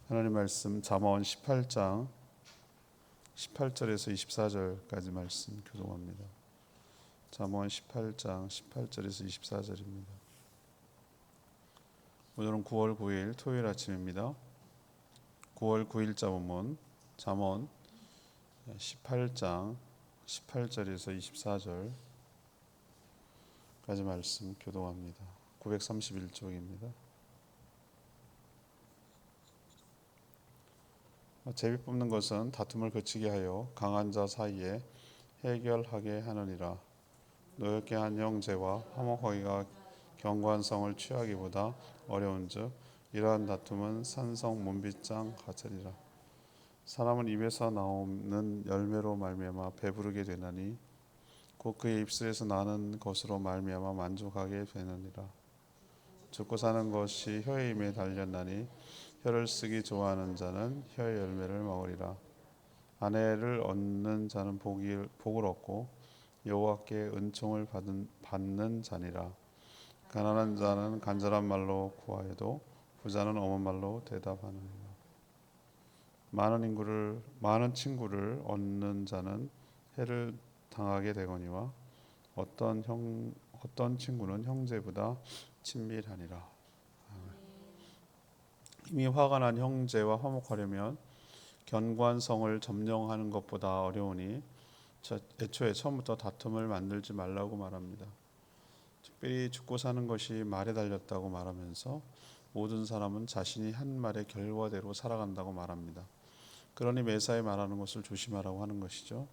하나님 말씀 잠언 18장 18절에서 24절까지 말씀 교독합니다. 잠언 18장 18절에서 24절입니다. 오늘은 9월 9일 토요일 아침입니다. 9월 9일자 본문 잠언 18장 18절에서 24절까지 말씀 교독합니다. 931쪽입니다. 제비 뽑는 것은 다툼을 그치게 하여 강한 자 사이에 해결하게 하느니라. 노엽게 한 형제와 화목하기가 견고한 성을 취하기보다 어려운즉 이러한 다툼은 산성 문빗장 같으리라. 사람은 입에서 나오는 열매로 말미암아 배부르게 되나니 곧 그의 입술에서 나는 것으로 말미암아 만족하게 되느니라. 죽고 사는 것이 혀의 힘에 달렸나니 혀를 쓰기 좋아하는 자는 혀의 열매를 먹으리라. 아내를 얻는 자는 복을 얻고 여호와께 은총을 받는 자니라. 가난한 자는 간절한 말로 구하여도 부자는 엄한 말로 대답하느니라. 많은 친구를 얻는 자는 해를 당하게 되거니와 어떤 친구는 형제보다 친밀하니라. 이미 화가 난 형제와 화목하려면 견고한 성을 점령하는 것보다 어려우니 애초에 처음부터 다툼을 만들지 말라고 말합니다. 특별히 죽고 사는 것이 말에 달렸다고 말하면서 모든 사람은 자신이 한 말의 결과대로 살아간다고 말합니다. 그러니 매사에 말하는 것을 조심하라고 하는 것이죠.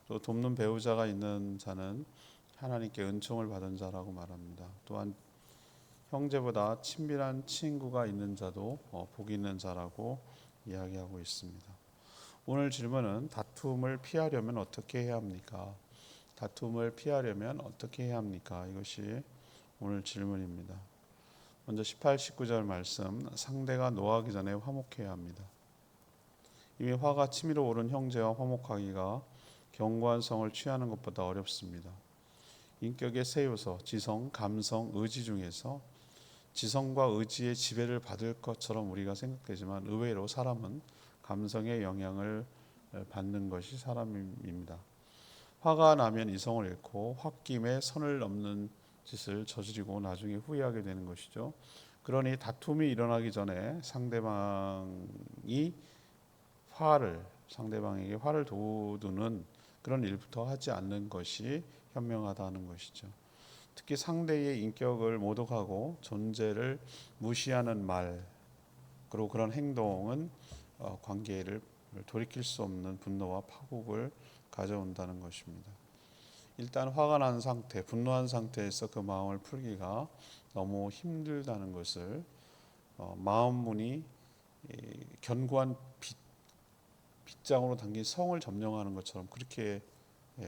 또 돕는 배우자가 있는 자는 하나님께 은총을 받은 자라고 말합니다. 또한 형제보다 친밀한 친구가 있는 자도 복 있는 자라고 이야기하고 있습니다. 오늘 질문은 다툼을 피하려면 어떻게 해야 합니까? 다툼을 피하려면 어떻게 해야 합니까? 이것이 오늘 질문입니다. 먼저 18, 19절 말씀, 상대가 노하기 전에 화목해야 합니다. 이미 화가 치밀어 오른 형제와 화목하기가 견고한 성을 취하는 것보다 어렵습니다. 인격의 세 요소, 지성, 감성, 의지 중에서 지성과 의지의 지배를 받을 것처럼 우리가 생각되지만 의외로 사람은 감성의 영향을 받는 것이 사람입니다. 화가 나면 이성을 잃고 홧김에 선을 넘는 짓을 저지르고 나중에 후회하게 되는 것이죠. 그러니 다툼이 일어나기 전에 상대방에게 화를 돋우는 그런 일부터 하지 않는 것이 현명하다는 것이죠. 특히 상대의 인격을 모독하고 존재를 무시하는 말 그리고 그런 행동은 관계를 돌이킬 수 없는 분노와 파국을 가져온다는 것입니다. 일단 화가 난 상태, 분노한 상태에서 그 마음을 풀기가 너무 힘들다는 것을 마음 문이 견고한 빗장으로 담긴 성을 점령하는 것처럼 그렇게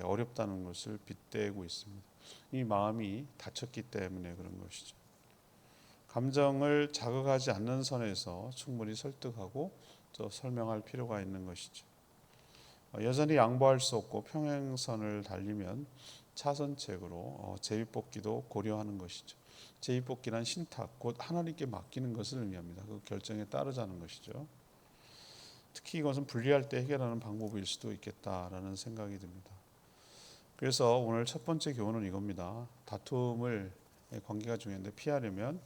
어렵다는 것을 빗대고 있습니다. 이 마음이 다쳤기 때문에 그런 것이죠. 감정을 자극하지 않는 선에서 충분히 설득하고 또 설명할 필요가 있는 것이죠. 여전히 양보할 수 없고 평행선을 달리면 차선책으로 제비뽑기도 고려하는 것이죠. 제비뽑기란 신탁, 곧 하나님께 맡기는 것을 의미합니다. 그 결정에 따르자는 것이죠. 특히 이것은 분리할 때 해결하는 방법일 수도 있겠다라는 생각이 듭니다. 그래서 오늘 첫 번째 교훈은 이겁니다. 다툼을 관계가 중요한데 피하려면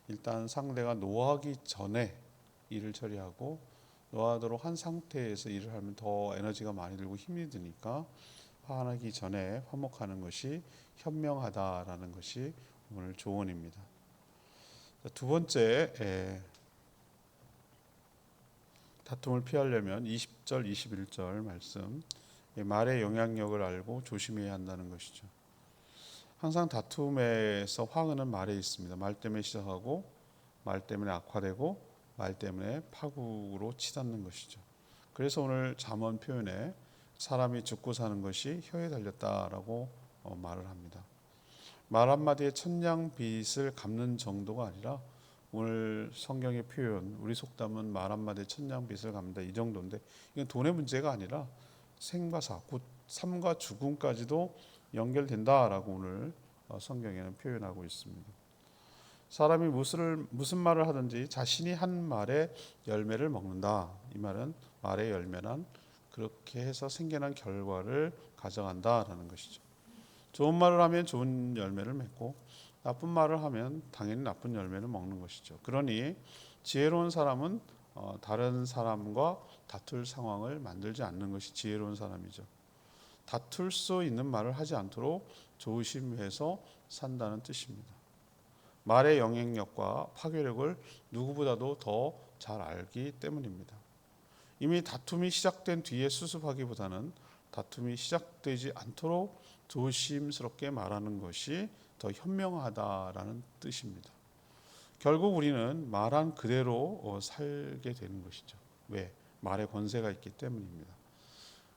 일단 상대가 노하기 전에 일을 처리하고 노하도록 한 상태에서 일을 하면 더 에너지가 많이 들고 힘이 드니까 화나기 전에 화목하는 것이 현명하다라는 것이 오늘 조언입니다. 두 번째 다툼을 피하려면 20절 21절 말씀 말의 영향력을 알고 조심해야 한다는 것이죠. 항상 다툼에서 화근은 말에 있습니다. 말 때문에 시작하고 말 때문에 악화되고 말 때문에 파국으로 치닫는 것이죠. 그래서 오늘 잠언 표현에 사람이 죽고 사는 것이 혀에 달렸다라고 말을 합니다. 말 한마디에 천냥빚을 갚는 정도가 아니라 오늘 성경의 표현, 우리 속담은 말 한마디에 천냥빚을 갚는다 이 정도인데 이건 돈의 문제가 아니라 생과 사, 곧 삶과 죽음까지도 연결된다라고 오늘 성경에는 표현하고 있습니다. 사람이 무슨 말을 하든지 자신이 한 말의 열매를 먹는다. 이 말은 말의 열매란 그렇게 해서 생겨난 결과를 가져간다라는 것이죠. 좋은 말을 하면 좋은 열매를 맺고 나쁜 말을 하면 당연히 나쁜 열매를 먹는 것이죠. 그러니 지혜로운 사람은 다른 사람과 다툴 상황을 만들지 않는 것이 지혜로운 사람이죠. 다툴 수 있는 말을 하지 않도록 조심해서 산다는 뜻입니다. 말의 영향력과 파괴력을 누구보다도 더 잘 알기 때문입니다. 이미 다툼이 시작된 뒤에 수습하기보다는 다툼이 시작되지 않도록 조심스럽게 말하는 것이 더 현명하다라는 뜻입니다. 결국 우리는 말한 그대로 살게 되는 것이죠. 왜? 말의 권세가 있기 때문입니다.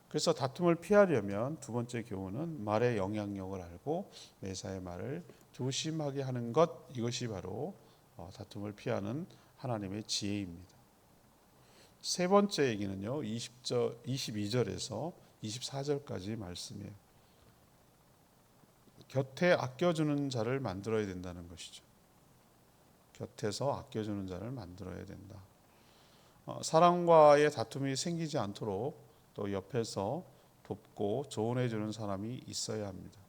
그래서 다툼을 피하려면 두 번째 교훈은 말의 영향력을 알고 매사의 말을 조심하게 하는 것, 이것이 바로 다툼을 피하는 하나님의 지혜입니다. 세 번째 얘기는요, 22절에서 24절까지 말씀이에요. 곁에 아껴주는 자를 만들어야 된다는 것이죠. 곁에서 아껴주는 자를 만들어야 된다. 사람과의 다툼이 생기지 않도록 또 옆에서 돕고 조언해주는 사람이 있어야 합니다.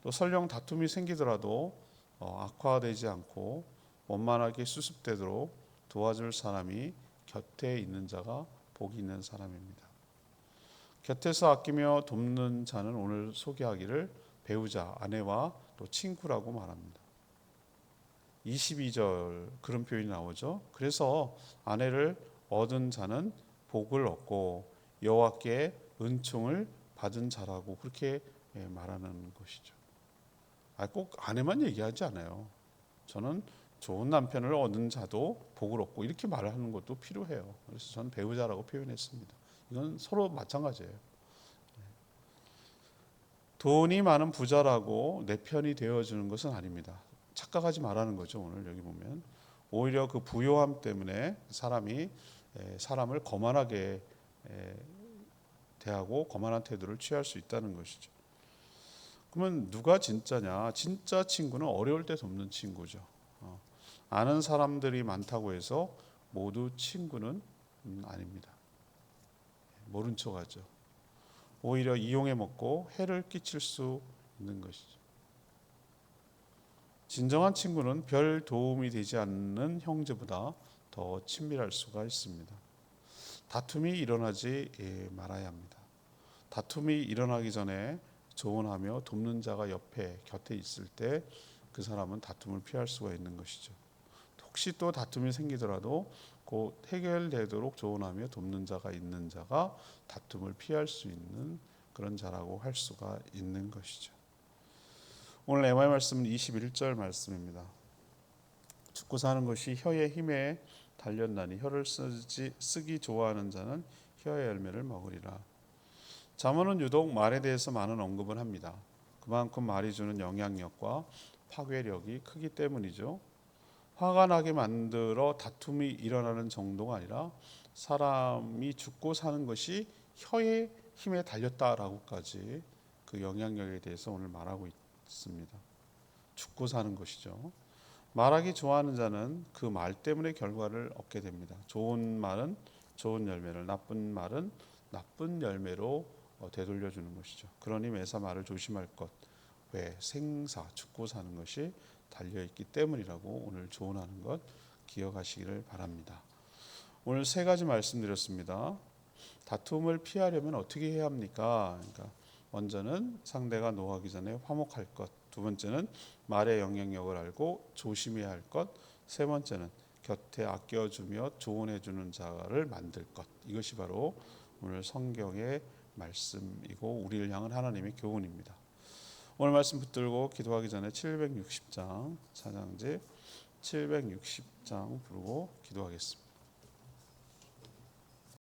또 설령 다툼이 생기더라도 악화되지 않고 원만하게 수습되도록 도와줄 사람이 곁에 있는 자가 복이 있는 사람입니다. 곁에서 아끼며 돕는 자는 오늘 소개하기를 배우자, 아내와 또 친구라고 말합니다. 22절 그런 표현이 나오죠. 그래서 아내를 얻은 자는 복을 얻고 여호와께 은총을 받은 자라고 그렇게 말하는 것이죠. 꼭 아내만 얘기하지 않아요. 저는 좋은 남편을 얻은 자도 복을 얻고 이렇게 말하는 것도 필요해요. 그래서 저는 배우자라고 표현했습니다. 이건 서로 마찬가지예요. 돈이 많은 부자라고 내 편이 되어주는 것은 아닙니다. 착각하지 말라는 거죠. 오늘 여기 보면 오히려 그 부요함 때문에 사람이 사람을 거만하게 대하고 거만한 태도를 취할 수 있다는 것이죠. 그러면 누가 진짜냐? 진짜 친구는 어려울 때 돕는 친구죠. 아는 사람들이 많다고 해서 모두 친구는 아닙니다. 모른 척하죠. 오히려 이용해 먹고 해를 끼칠 수 있는 것이죠. 진정한 친구는 별 도움이 되지 않는 형제보다 더 친밀할 수가 있습니다. 다툼이 일어나지 말아야 합니다. 다툼이 일어나기 전에 조언하며 돕는 자가 옆에 곁에 있을 때 그 사람은 다툼을 피할 수가 있는 것이죠. 혹시 또 다툼이 생기더라도 곧 해결되도록 조언하며 돕는 자가 있는 자가 다툼을 피할 수 있는 그런 자라고 할 수가 있는 것이죠. 오늘 에마의 말씀은 21절 말씀입니다. 죽고 사는 것이 혀의 힘에 달렸나니 혀를 쓰기 좋아하는 자는 혀의 열매를 먹으리라. 잠언은 유독 말에 대해서 많은 언급을 합니다. 그만큼 말이 주는 영향력과 파괴력이 크기 때문이죠. 화가 나게 만들어 다툼이 일어나는 정도가 아니라 사람이 죽고 사는 것이 혀의 힘에 달렸다라고까지 그 영향력에 대해서 오늘 말하고 있습니다. 죽고 사는 것이죠. 말하기 좋아하는 자는 그 말 때문에 결과를 얻게 됩니다. 좋은 말은 좋은 열매를, 나쁜 말은 나쁜 열매로 되돌려주는 것이죠. 그러니 매사 말을 조심할 것. 왜? 생사, 죽고 사는 것이 달려있기 때문이라고 오늘 조언하는 것 기억하시기를 바랍니다. 오늘 세 가지 말씀드렸습니다. 다툼을 피하려면 어떻게 해야 합니까? 그러니까 먼저는 상대가 노하기 전에 화목할 것. 두 번째는 말의 영향력을 알고 조심해야 할 것. 세 번째는 곁에 아껴주며 조언해주는 자를 만들 것. 이것이 바로 오늘 성경의 말씀이고 우리를 향한 하나님의 교훈입니다. 오늘 말씀 붙들고 기도하기 전에 760장 찬양제 760장 부르고 기도하겠습니다.